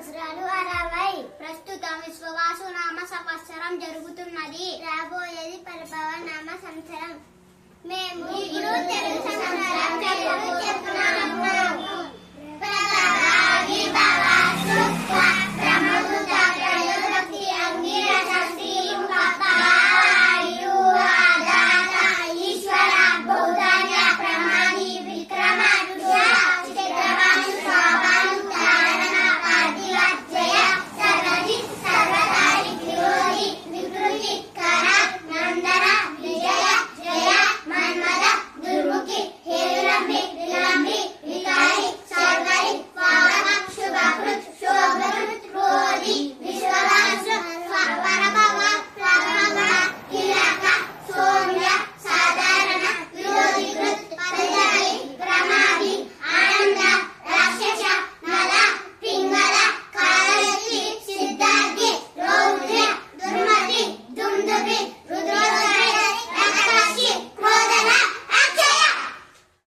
సంవత్సరాలు 60. ప్రస్తుతం విశ్వవాసు నామ సంవత్సరం జరుగుతున్నది. రాబోయేది పరిభవ నామ సంవత్సరం. మేము ఇప్పుడు తెలుగు సంవత్సరం చెప్పుకున్నాము.